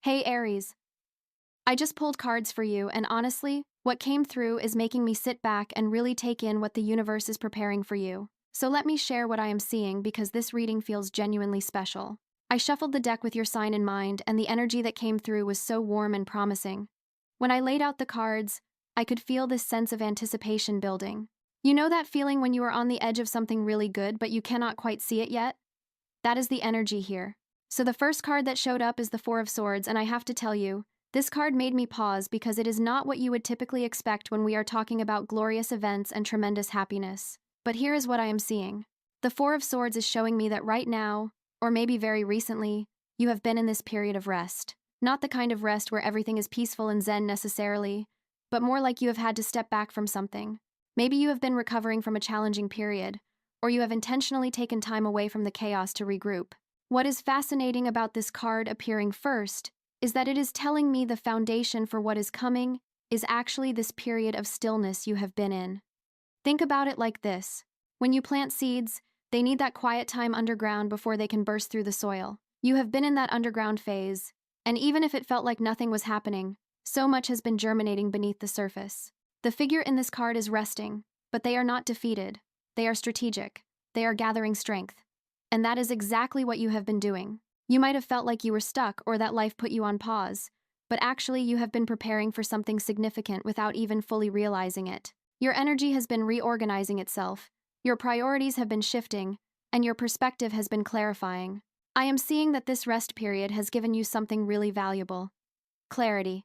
Hey Aries, I just pulled cards for you, and honestly, what came through is making me sit back and really take in what the universe is preparing for you. So let me share what I am seeing because this reading feels genuinely special. I shuffled the deck with your sign in mind, and the energy that came through was so warm and promising. When I laid out the cards, I could feel this sense of anticipation building. You know that feeling when you are on the edge of something really good but you cannot quite see it yet? That is the energy here. So the first card that showed up is the Four of Swords, and I have to tell you, this card made me pause because it is not what you would typically expect when we are talking about glorious events and tremendous happiness. But here is what I am seeing. The Four of Swords is showing me that right now, or maybe very recently, you have been in this period of rest. Not the kind of rest where everything is peaceful and zen necessarily, but more like you have had to step back from something. Maybe you have been recovering from a challenging period, or you have intentionally taken time away from the chaos to regroup. What is fascinating about this card appearing first is that it is telling me the foundation for what is coming is actually this period of stillness you have been in. Think about it like this. When you plant seeds, they need that quiet time underground before they can burst through the soil. You have been in that underground phase, and even if it felt like nothing was happening, so much has been germinating beneath the surface. The figure in this card is resting, but they are not defeated. They are strategic. They are gathering strength. And that is exactly what you have been doing. You might have felt like you were stuck or that life put you on pause, but actually you have been preparing for something significant without even fully realizing it. Your energy has been reorganizing itself, your priorities have been shifting, and your perspective has been clarifying. I am seeing that this rest period has given you something really valuable. Clarity.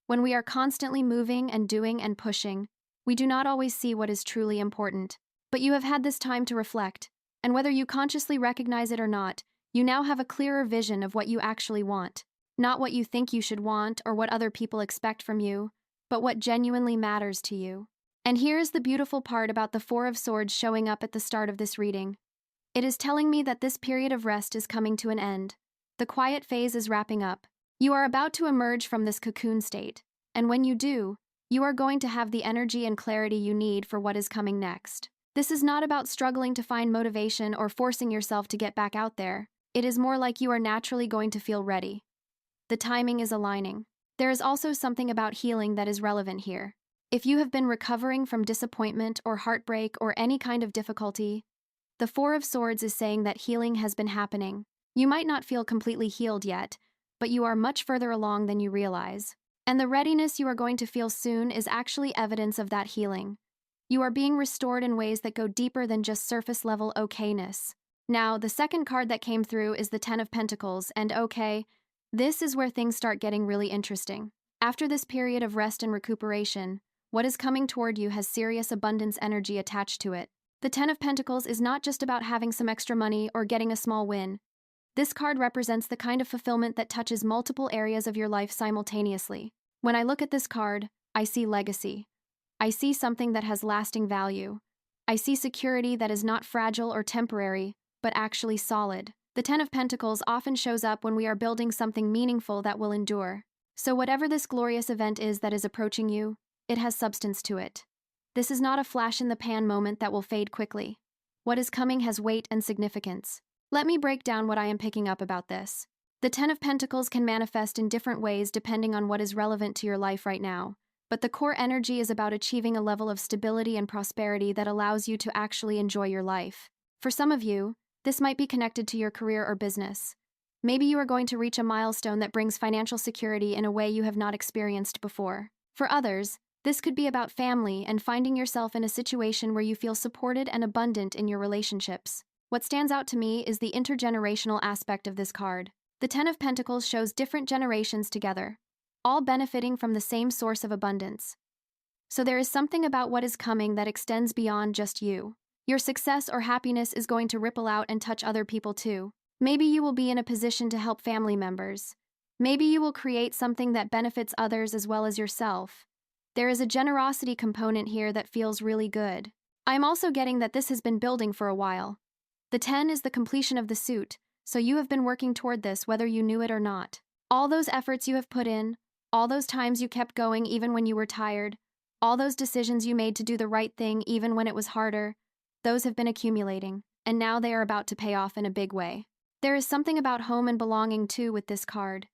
When we are constantly moving and doing and pushing, we do not always see what is truly important. But you have had this time to reflect, and whether you consciously recognize it or not, you now have a clearer vision of what you actually want. Not what you think you should want or what other people expect from you, but what genuinely matters to you. And here is the beautiful part about the Four of Swords showing up at the start of this reading. It is telling me that this period of rest is coming to an end. The quiet phase is wrapping up. You are about to emerge from this cocoon state, and when you do, you are going to have the energy and clarity you need for what is coming next. This is not about struggling to find motivation or forcing yourself to get back out there. It is more like you are naturally going to feel ready. The timing is aligning. There is also something about healing that is relevant here. If you have been recovering from disappointment or heartbreak or any kind of difficulty, the Four of Swords is saying that healing has been happening. You might not feel completely healed yet, but you are much further along than you realize. And the readiness you are going to feel soon is actually evidence of that healing. You are being restored in ways that go deeper than just surface-level okayness. Now, the second card that came through is the Ten of Pentacles, and okay, this is where things start getting really interesting. After this period of rest and recuperation, what is coming toward you has serious abundance energy attached to it. The Ten of Pentacles is not just about having some extra money or getting a small win. This card represents the kind of fulfillment that touches multiple areas of your life simultaneously. When I look at this card, I see legacy. I see something that has lasting value. I see security that is not fragile or temporary, but actually solid. The Ten of Pentacles often shows up when we are building something meaningful that will endure. So whatever this glorious event is that is approaching you, it has substance to it. This is not a flash-in-the-pan moment that will fade quickly. What is coming has weight and significance. Let me break down what I am picking up about this. The Ten of Pentacles can manifest in different ways depending on what is relevant to your life right now. But the core energy is about achieving a level of stability and prosperity that allows you to actually enjoy your life. For some of you, this might be connected to your career or business. Maybe you are going to reach a milestone that brings financial security in a way you have not experienced before. For others, this could be about family and finding yourself in a situation where you feel supported and abundant in your relationships. What stands out to me is the intergenerational aspect of this card. The Ten of Pentacles shows different generations together, all benefiting from the same source of abundance. So there is something about what is coming that extends beyond just you. Your success or happiness is going to ripple out and touch other people too. Maybe you will be in a position to help family members. Maybe you will create something that benefits others as well as yourself. There is a generosity component here that feels really good. I'm also getting that this has been building for a while. The 10 is the completion of the suit, so you have been working toward this whether you knew it or not. All those efforts you have put in, all those times you kept going even when you were tired, all those decisions you made to do the right thing even when it was harder, those have been accumulating, and now they are about to pay off in a big way. There is something about home and belonging too with this card.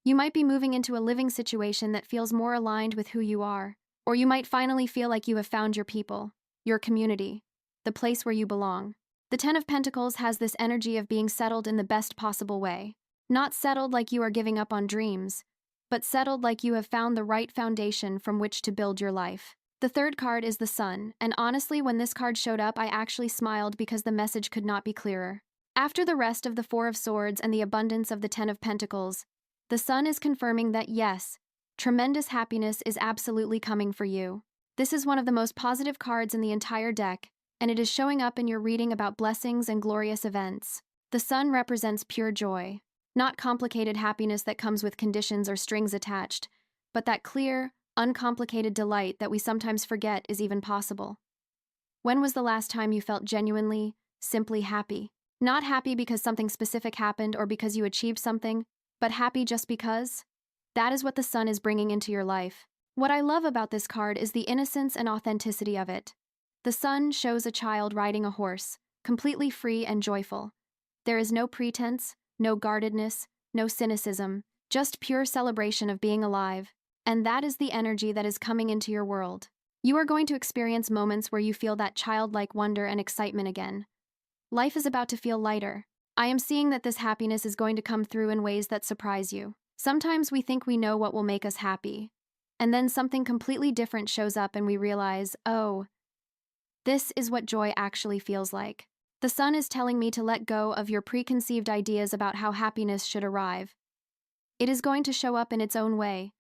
You might be moving into a living situation that feels more aligned with who you are, or you might finally feel like you have found your people, your community, the place where you belong. The Ten of Pentacles has this energy of being settled in the best possible way. Not settled like you are giving up on dreams, but settled like you have found the right foundation from which to build your life. The third card is the Sun, and honestly, when this card showed up, I actually smiled because the message could not be clearer. After the rest of the Four of Swords and the abundance of the Ten of Pentacles, the Sun is confirming that yes, tremendous happiness is absolutely coming for you. This is one of the most positive cards in the entire deck, and it is showing up in your reading about blessings and glorious events. The Sun represents pure joy, not complicated happiness that comes with conditions or strings attached, but that clear, uncomplicated delight that we sometimes forget is even possible. When was the last time you felt genuinely, simply happy? Not happy because something specific happened or because you achieved something, but happy just because? That is what the Sun is bringing into your life. What I love about this card is the innocence and authenticity of it. The Sun shows a child riding a horse, completely free and joyful. There is no pretense, no guardedness, no cynicism, just pure celebration of being alive. And that is the energy that is coming into your world. You are going to experience moments where you feel that childlike wonder and excitement again. Life is about to feel lighter. I am seeing that this happiness is going to come through in ways that surprise you. Sometimes we think we know what will make us happy, and then something completely different shows up and we realize, oh, this is what joy actually feels like. The Sun is telling me to let go of your preconceived ideas about how happiness should arrive. It is going to show up in its own way,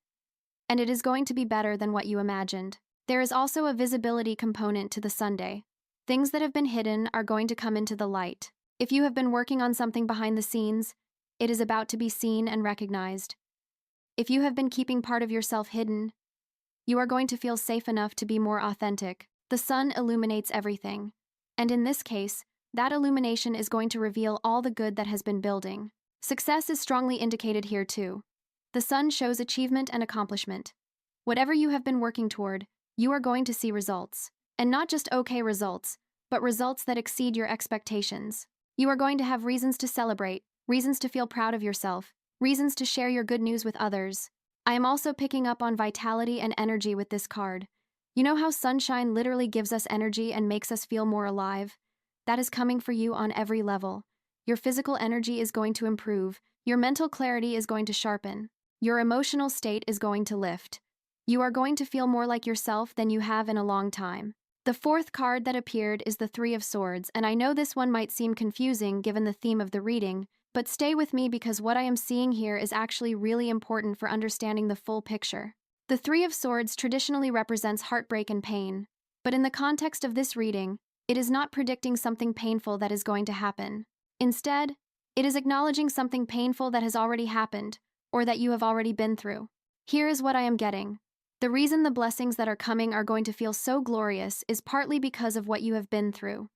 and it is going to be better than what you imagined. There is also a visibility component to the Sunday. Things that have been hidden are going to come into the light. If you have been working on something behind the scenes, it is about to be seen and recognized. If you have been keeping part of yourself hidden, you are going to feel safe enough to be more authentic. The Sun illuminates everything, and in this case, that illumination is going to reveal all the good that has been building. Success is strongly indicated here too. The Sun shows achievement and accomplishment. Whatever you have been working toward, you are going to see results. And not just okay results, but results that exceed your expectations. You are going to have reasons to celebrate, reasons to feel proud of yourself, reasons to share your good news with others. I am also picking up on vitality and energy with this card. You know how sunshine literally gives us energy and makes us feel more alive? That is coming for you on every level. Your physical energy is going to improve, your mental clarity is going to sharpen, your emotional state is going to lift. You are going to feel more like yourself than you have in a long time. The fourth card that appeared is the Three of Swords, and I know this one might seem confusing given the theme of the reading, but stay with me because what I am seeing here is actually really important for understanding the full picture. The Three of Swords traditionally represents heartbreak and pain, but in the context of this reading, it is not predicting something painful that is going to happen. Instead, it is acknowledging something painful that has already happened, or that you have already been through. Here is what I am getting. The reason the blessings that are coming are going to feel so glorious is partly because of what you have been through.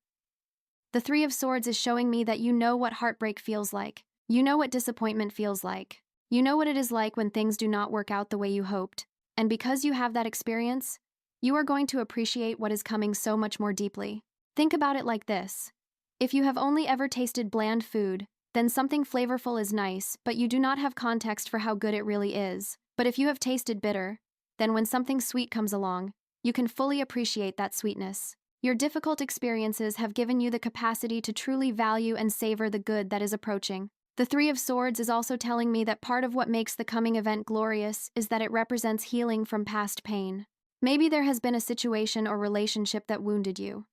The Three of Swords is showing me that you know what heartbreak feels like. You know what disappointment feels like. You know what it is like when things do not work out the way you hoped. And because you have that experience, you are going to appreciate what is coming so much more deeply. Think about it like this. If you have only ever tasted bland food, then something flavorful is nice, but you do not have context for how good it really is. But if you have tasted bitter, then when something sweet comes along, you can fully appreciate that sweetness. Your difficult experiences have given you the capacity to truly value and savor the good that is approaching. The Three of Swords is also telling me that part of what makes the coming event glorious is that it represents healing from past pain. Maybe there has been a situation or relationship that wounded you,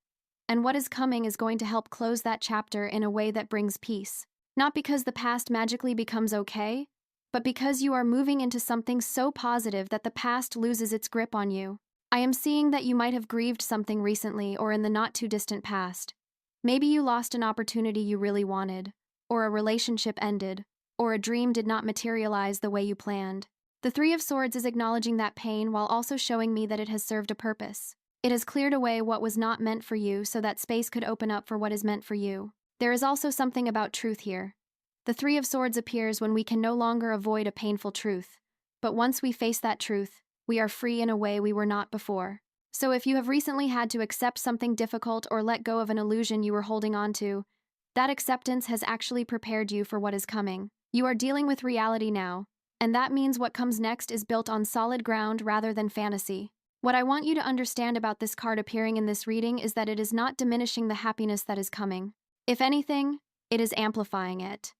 and what is coming is going to help close that chapter in a way that brings peace. Not because the past magically becomes okay, but because you are moving into something so positive that the past loses its grip on you. I am seeing that you might have grieved something recently or in the not-too-distant past. Maybe you lost an opportunity you really wanted, or a relationship ended, or a dream did not materialize the way you planned. The Three of Swords is acknowledging that pain while also showing me that it has served a purpose. It has cleared away what was not meant for you so that space could open up for what is meant for you. There is also something about truth here. The Three of Swords appears when we can no longer avoid a painful truth, but once we face that truth, we are free in a way we were not before. So if you have recently had to accept something difficult or let go of an illusion you were holding on to, that acceptance has actually prepared you for what is coming. You are dealing with reality now, And that means what comes next is built on solid ground rather than fantasy. What I want you to understand about this card appearing in this reading is that it is not diminishing the happiness that is coming. If anything, it is amplifying it.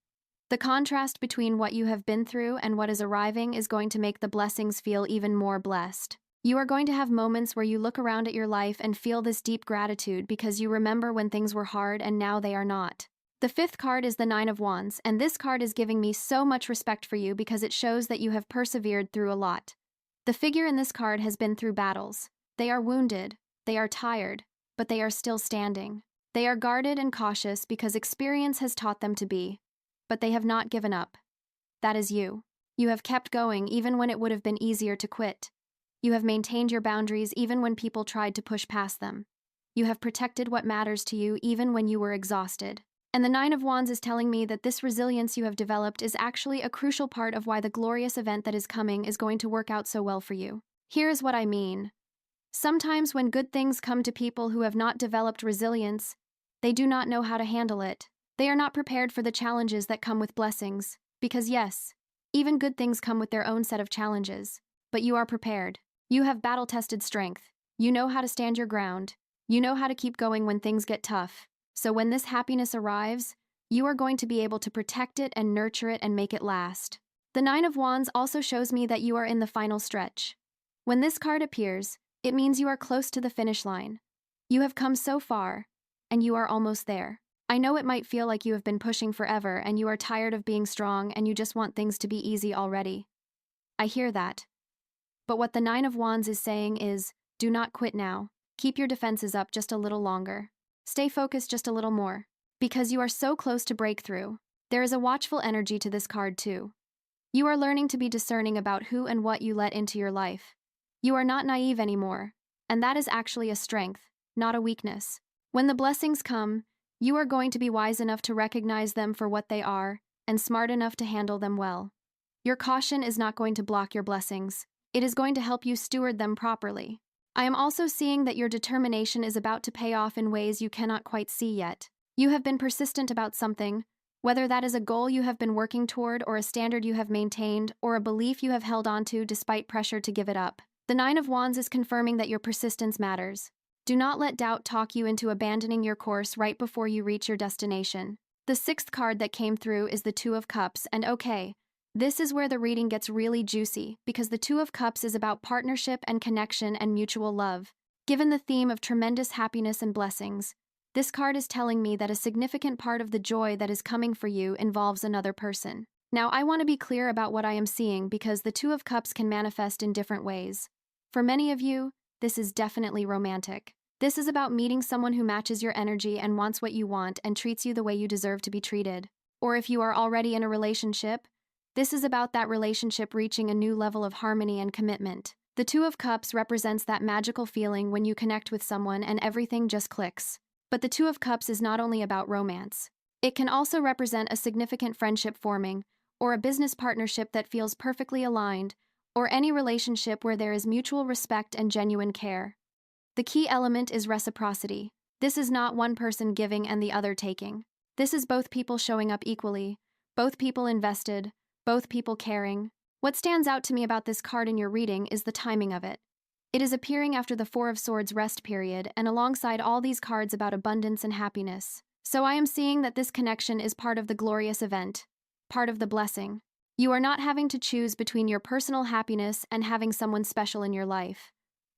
The contrast between what you have been through and what is arriving is going to make the blessings feel even more blessed. You are going to have moments where you look around at your life and feel this deep gratitude because you remember when things were hard and now they are not. The fifth card is the Nine of Wands, and this card is giving me so much respect for you because it shows that you have persevered through a lot. The figure in this card has been through battles. They are wounded, they are tired, but they are still standing. They are guarded and cautious because experience has taught them to be. But they have not given up. That is you. You have kept going even when it would have been easier to quit. You have maintained your boundaries even when people tried to push past them. You have protected what matters to you even when you were exhausted. And the Nine of Wands is telling me that this resilience you have developed is actually a crucial part of why the glorious event that is coming is going to work out so well for you. Here is what I mean. Sometimes when good things come to people who have not developed resilience, they do not know how to handle it. They are not prepared for the challenges that come with blessings, because yes, even good things come with their own set of challenges. But you are prepared. You have battle-tested strength. You know how to stand your ground. You know how to keep going when things get tough. So when this happiness arrives, you are going to be able to protect it and nurture it and make it last. The Nine of Wands also shows me that you are in the final stretch. When this card appears, it means you are close to the finish line. You have come so far, and you are almost there. I know it might feel like you have been pushing forever and you are tired of being strong and you just want things to be easy already. I hear that. But what the Nine of Wands is saying is, do not quit now. Keep your defenses up just a little longer. Stay focused just a little more. Because you are so close to breakthrough. There is a watchful energy to this card too. You are learning to be discerning about who and what you let into your life. You are not naive anymore, and that is actually a strength, not a weakness. When the blessings come, you are going to be wise enough to recognize them for what they are, and smart enough to handle them well. Your caution is not going to block your blessings. It is going to help you steward them properly. I am also seeing that your determination is about to pay off in ways you cannot quite see yet. You have been persistent about something, whether that is a goal you have been working toward or a standard you have maintained or a belief you have held onto despite pressure to give it up. The Nine of Wands is confirming that your persistence matters. Do not let doubt talk you into abandoning your course right before you reach your destination. The sixth card that came through is the Two of Cups, and okay, this is where the reading gets really juicy because the Two of Cups is about partnership and connection and mutual love. Given the theme of tremendous happiness and blessings, this card is telling me that a significant part of the joy that is coming for you involves another person. Now, I want to be clear about what I am seeing because the Two of Cups can manifest in different ways. For many of you, this is definitely romantic. This is about meeting someone who matches your energy and wants what you want and treats you the way you deserve to be treated. Or if you are already in a relationship, this is about that relationship reaching a new level of harmony and commitment. The Two of Cups represents that magical feeling when you connect with someone and everything just clicks. But the Two of Cups is not only about romance. It can also represent a significant friendship forming, or a business partnership that feels perfectly aligned, or any relationship where there is mutual respect and genuine care. The key element is reciprocity. This is not one person giving and the other taking. This is both people showing up equally, both people invested, both people caring. What stands out to me about this card in your reading is the timing of it. It is appearing after the Four of Swords rest period and alongside all these cards about abundance and happiness. So I am seeing that this connection is part of the glorious event, part of the blessing. You are not having to choose between your personal happiness and having someone special in your life.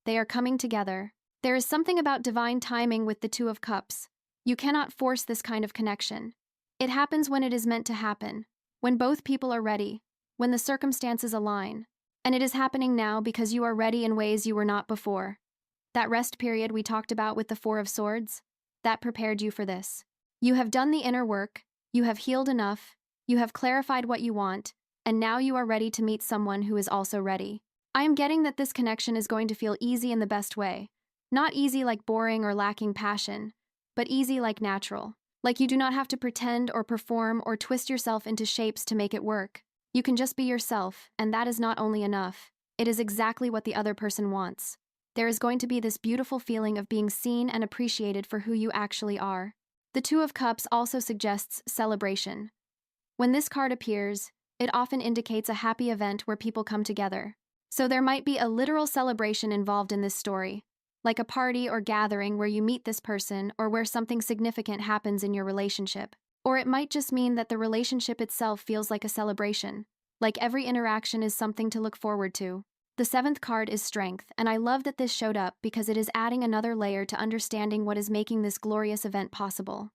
They are coming together. There is something about divine timing with the Two of Cups. You cannot force this kind of connection. It happens when it is meant to happen, when both people are ready, when the circumstances align. And it is happening now because you are ready in ways you were not before. That rest period we talked about with the Four of Swords, that prepared you for this. You have done the inner work, you have healed enough, you have clarified what you want, and now you are ready to meet someone who is also ready. I am getting that this connection is going to feel easy in the best way. Not easy like boring or lacking passion, but easy like natural. Like you do not have to pretend or perform or twist yourself into shapes to make it work. You can just be yourself, and that is not only enough. It is exactly what the other person wants. There is going to be this beautiful feeling of being seen and appreciated for who you actually are. The Two of Cups also suggests celebration. When this card appears, it often indicates a happy event where people come together. So there might be a literal celebration involved in this story, like a party or gathering where you meet this person or where something significant happens in your relationship. Or it might just mean that the relationship itself feels like a celebration, like every interaction is something to look forward to. The seventh card is Strength, and I love that this showed up because it is adding another layer to understanding what is making this glorious event possible.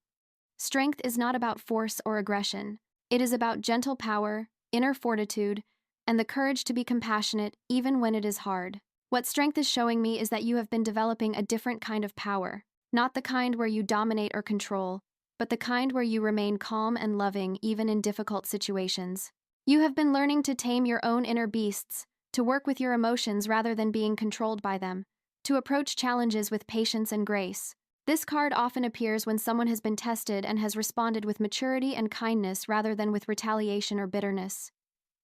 Strength is not about force or aggression. It is about gentle power, inner fortitude, and the courage to be compassionate even when it is hard. What strength is showing me is that you have been developing a different kind of power, not the kind where you dominate or control, but the kind where you remain calm and loving even in difficult situations. You have been learning to tame your own inner beasts, to work with your emotions rather than being controlled by them, to approach challenges with patience and grace. This card often appears when someone has been tested and has responded with maturity and kindness rather than with retaliation or bitterness.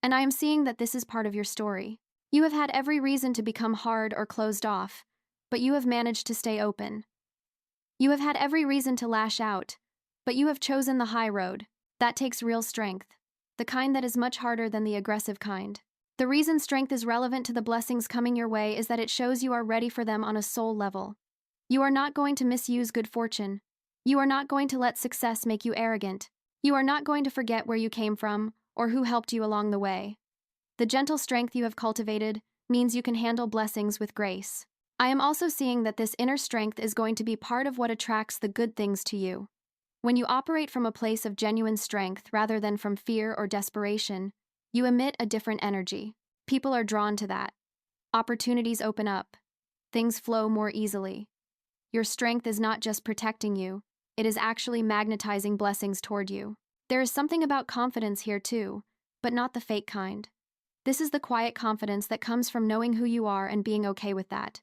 And I am seeing that this is part of your story. You have had every reason to become hard or closed off, but you have managed to stay open. You have had every reason to lash out, but you have chosen the high road. That takes real strength, the kind that is much harder than the aggressive kind. The reason strength is relevant to the blessings coming your way is that it shows you are ready for them on a soul level. You are not going to misuse good fortune. You are not going to let success make you arrogant. You are not going to forget where you came from or who helped you along the way. The gentle strength you have cultivated means you can handle blessings with grace. I am also seeing that this inner strength is going to be part of what attracts the good things to you. When you operate from a place of genuine strength rather than from fear or desperation, you emit a different energy. People are drawn to that. Opportunities open up. Things flow more easily. Your strength is not just protecting you, it is actually magnetizing blessings toward you. There is something about confidence here too, but not the fake kind. This is the quiet confidence that comes from knowing who you are and being okay with that.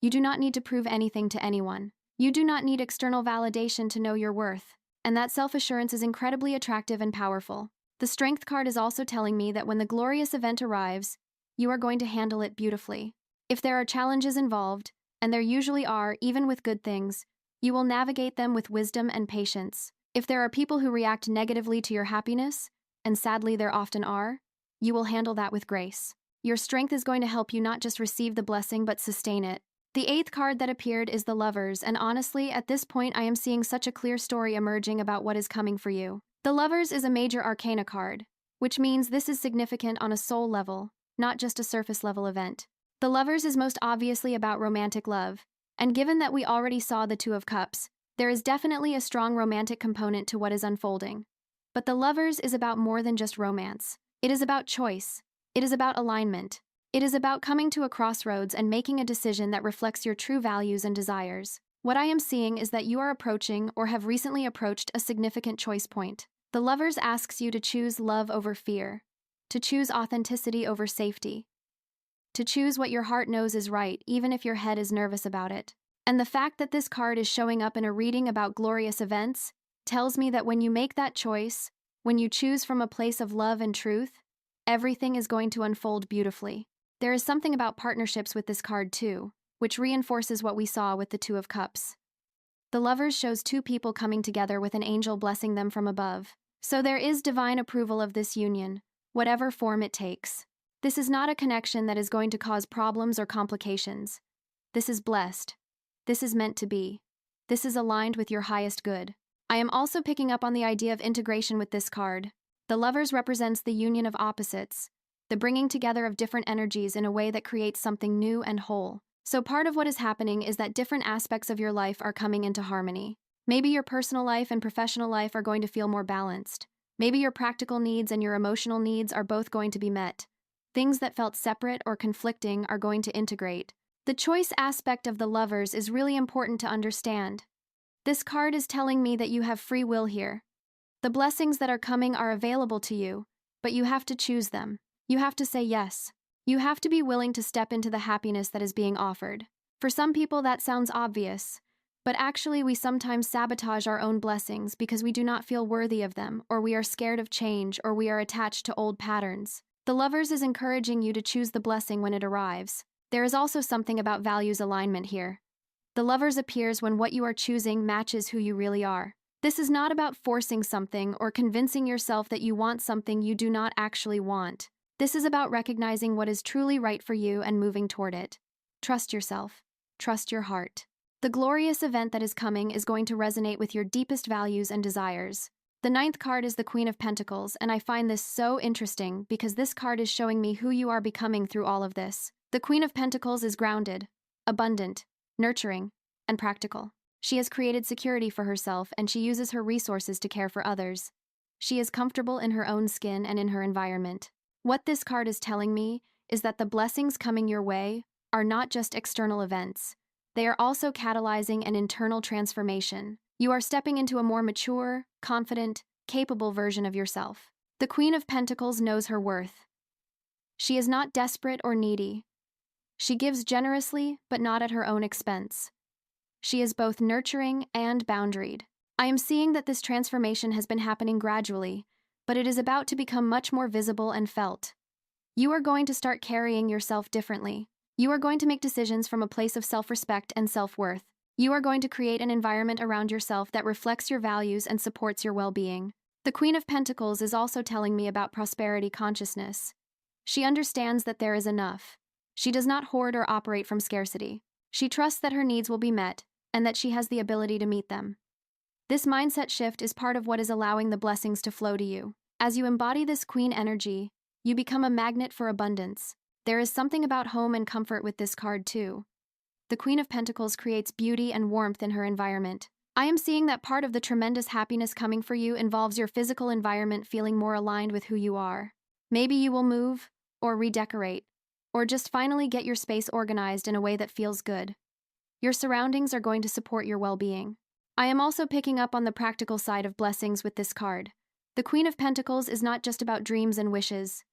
You do not need to prove anything to anyone. You do not need external validation to know your worth, and that self-assurance is incredibly attractive and powerful. The Strength card is also telling me that when the glorious event arrives, you are going to handle it beautifully. If there are challenges involved, and there usually are, even with good things, you will navigate them with wisdom and patience. If there are people who react negatively to your happiness, and sadly there often are, you will handle that with grace. Your strength is going to help you not just receive the blessing but sustain it. The eighth card that appeared is the Lovers, and honestly, at this point I am seeing such a clear story emerging about what is coming for you. The Lovers is a major arcana card, which means this is significant on a soul level, not just a surface level event. The Lovers is most obviously about romantic love, and given that we already saw the Two of Cups, there is definitely a strong romantic component to what is unfolding. But the Lovers is about more than just romance. It is about choice. It is about alignment. It is about coming to a crossroads and making a decision that reflects your true values and desires. What I am seeing is that you are approaching or have recently approached a significant choice point. The Lovers asks you to choose love over fear, to choose authenticity over safety, to choose what your heart knows is right even if your head is nervous about it. And the fact that this card is showing up in a reading about glorious events tells me that when you make that choice, when you choose from a place of love and truth, everything is going to unfold beautifully. There is something about partnerships with this card too, which reinforces what we saw with the Two of Cups. The Lovers shows two people coming together with an angel blessing them from above. So there is divine approval of this union, whatever form it takes. This is not a connection that is going to cause problems or complications. This is blessed. This is meant to be. This is aligned with your highest good. I am also picking up on the idea of integration with this card. The Lovers represents the union of opposites, the bringing together of different energies in a way that creates something new and whole. So part of what is happening is that different aspects of your life are coming into harmony. Maybe your personal life and professional life are going to feel more balanced. Maybe your practical needs and your emotional needs are both going to be met. Things that felt separate or conflicting are going to integrate. The choice aspect of the Lovers is really important to understand. This card is telling me that you have free will here. The blessings that are coming are available to you, but you have to choose them. You have to say yes. You have to be willing to step into the happiness that is being offered. For some people that sounds obvious, but actually we sometimes sabotage our own blessings because we do not feel worthy of them, or we are scared of change, or we are attached to old patterns. The Lovers is encouraging you to choose the blessing when it arrives. There is also something about values alignment here. The Lovers appears when what you are choosing matches who you really are. This is not about forcing something or convincing yourself that you want something you do not actually want. This is about recognizing what is truly right for you and moving toward it. Trust yourself. Trust your heart. The glorious event that is coming is going to resonate with your deepest values and desires. The ninth card is the Queen of Pentacles, and I find this so interesting because this card is showing me who you are becoming through all of this. The Queen of Pentacles is grounded, abundant, nurturing, and practical. She has created security for herself and she uses her resources to care for others. She is comfortable in her own skin and in her environment. What this card is telling me is that the blessings coming your way are not just external events. They are also catalyzing an internal transformation. You are stepping into a more mature, confident, capable version of yourself. The Queen of Pentacles knows her worth. She is not desperate or needy. She gives generously, but not at her own expense. She is both nurturing and boundaried. I am seeing that this transformation has been happening gradually, but it is about to become much more visible and felt. You are going to start carrying yourself differently. You are going to make decisions from a place of self-respect and self-worth. You are going to create an environment around yourself that reflects your values and supports your well-being. The Queen of Pentacles is also telling me about prosperity consciousness. She understands that there is enough. She does not hoard or operate from scarcity. She trusts that her needs will be met and that she has the ability to meet them. This mindset shift is part of what is allowing the blessings to flow to you. As you embody this queen energy, you become a magnet for abundance. There is something about home and comfort with this card too. The Queen of Pentacles creates beauty and warmth in her environment. I am seeing that part of the tremendous happiness coming for you involves your physical environment feeling more aligned with who you are. Maybe you will move, or redecorate, or just finally get your space organized in a way that feels good. Your surroundings are going to support your well-being. I am also picking up on the practical side of blessings with this card. The Queen of Pentacles is not just about dreams and wishes.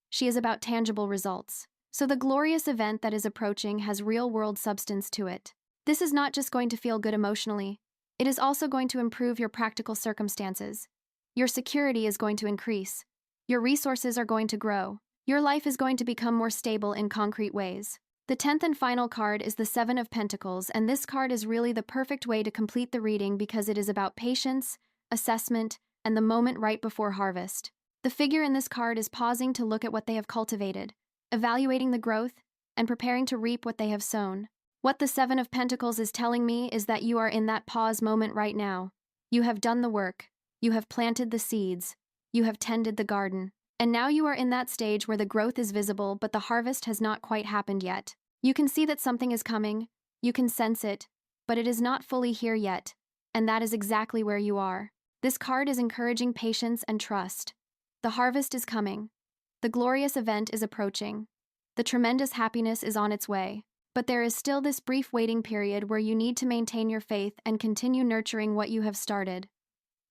She is about tangible results. So the glorious event that is approaching has real-world substance to it. This is not just going to feel good emotionally. It is also going to improve your practical circumstances. Your security is going to increase. Your resources are going to grow. Your life is going to become more stable in concrete ways. The 10th and final card is the Seven of Pentacles, and this card is really the perfect way to complete the reading because it is about patience, assessment, and the moment right before harvest. The figure in this card is pausing to look at what they have cultivated, evaluating the growth, and preparing to reap what they have sown. What the Seven of Pentacles is telling me is that you are in that pause moment right now. You have done the work. You have planted the seeds. You have tended the garden. And now you are in that stage where the growth is visible, but the harvest has not quite happened yet. You can see that something is coming. You can sense it, but it is not fully here yet. And that is exactly where you are. This card is encouraging patience and trust. The harvest is coming. The glorious event is approaching. The tremendous happiness is on its way. But there is still this brief waiting period where you need to maintain your faith and continue nurturing what you have started.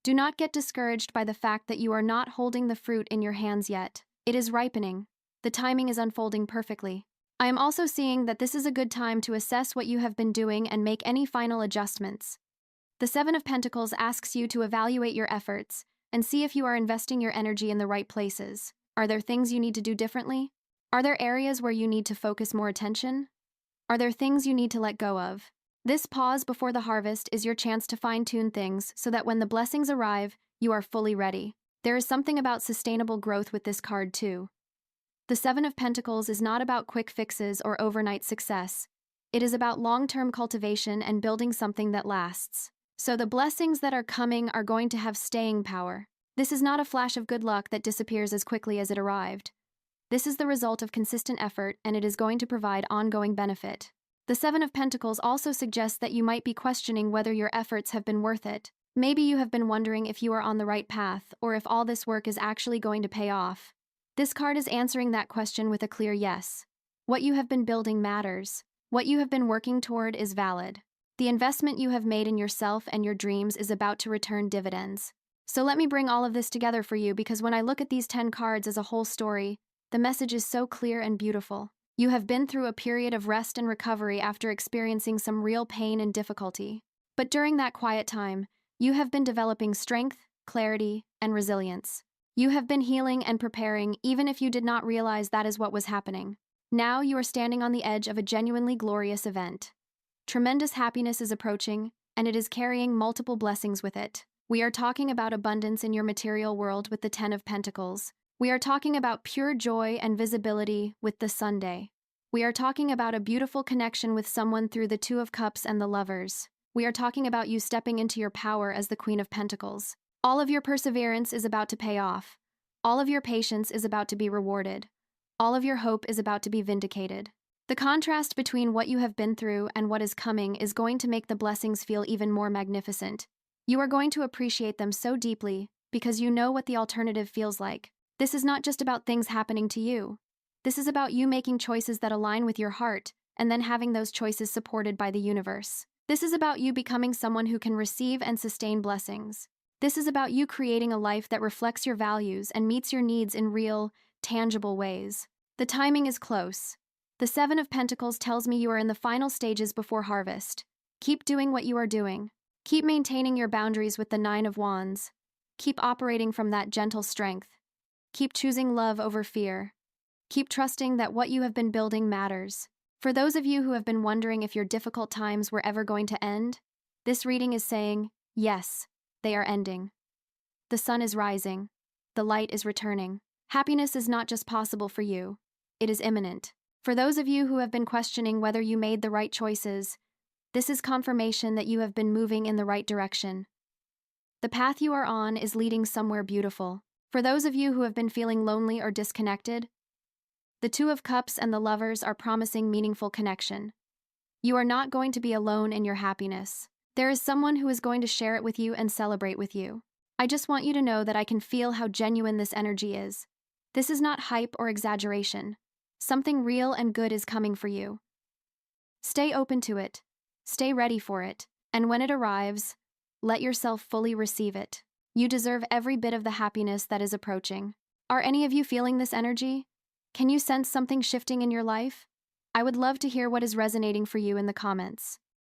Do not get discouraged by the fact that you are not holding the fruit in your hands yet. It is ripening. The timing is unfolding perfectly. I am also seeing that this is a good time to assess what you have been doing and make any final adjustments. The Seven of Pentacles asks you to evaluate your efforts and see if you are investing your energy in the right places. Are there things you need to do differently? Are there areas where you need to focus more attention? Are there things you need to let go of? This pause before the harvest is your chance to fine-tune things so that when the blessings arrive, you are fully ready. There is something about sustainable growth with this card too. The Seven of Pentacles is not about quick fixes or overnight success. It is about long-term cultivation and building something that lasts. So the blessings that are coming are going to have staying power. This is not a flash of good luck that disappears as quickly as it arrived. This is the result of consistent effort, and it is going to provide ongoing benefit. The Seven of Pentacles also suggests that you might be questioning whether your efforts have been worth it. Maybe you have been wondering if you are on the right path or if all this work is actually going to pay off. This card is answering that question with a clear yes. What you have been building matters. What you have been working toward is valid. The investment you have made in yourself and your dreams is about to return dividends. So let me bring all of this together for you because when I look at these 10 cards as a whole story, the message is so clear and beautiful. You have been through a period of rest and recovery after experiencing some real pain and difficulty. But during that quiet time, you have been developing strength, clarity, and resilience. You have been healing and preparing even if you did not realize that is what was happening. Now you are standing on the edge of a genuinely glorious event. Tremendous happiness is approaching, and it is carrying multiple blessings with it. We are talking about abundance in your material world with the Ten of Pentacles. We are talking about pure joy and visibility with the Sunday. We are talking about a beautiful connection with someone through the Two of Cups and the Lovers. We are talking about you stepping into your power as the Queen of Pentacles. All of your perseverance is about to pay off. All of your patience is about to be rewarded. All of your hope is about to be vindicated. The contrast between what you have been through and what is coming is going to make the blessings feel even more magnificent. You are going to appreciate them so deeply because you know what the alternative feels like. This is not just about things happening to you. This is about you making choices that align with your heart and then having those choices supported by the universe. This is about you becoming someone who can receive and sustain blessings. This is about you creating a life that reflects your values and meets your needs in real, tangible ways. The timing is close. The Seven of Pentacles tells me you are in the final stages before harvest. Keep doing what you are doing. Keep maintaining your boundaries with the Nine of Wands. Keep operating from that gentle strength. Keep choosing love over fear. Keep trusting that what you have been building matters. For those of you who have been wondering if your difficult times were ever going to end, this reading is saying, yes, they are ending. The sun is rising. The light is returning. Happiness is not just possible for you, it is imminent. For those of you who have been questioning whether you made the right choices, this is confirmation that you have been moving in the right direction. The path you are on is leading somewhere beautiful. For those of you who have been feeling lonely or disconnected, the Two of Cups and the Lovers are promising meaningful connection. You are not going to be alone in your happiness. There is someone who is going to share it with you and celebrate with you. I just want you to know that I can feel how genuine this energy is. This is not hype or exaggeration. Something real and good is coming for you. Stay open to it. Stay ready for it. And when it arrives, let yourself fully receive it. You deserve every bit of the happiness that is approaching. Are any of you feeling this energy? Can you sense something shifting in your life? I would love to hear what is resonating for you in the comments.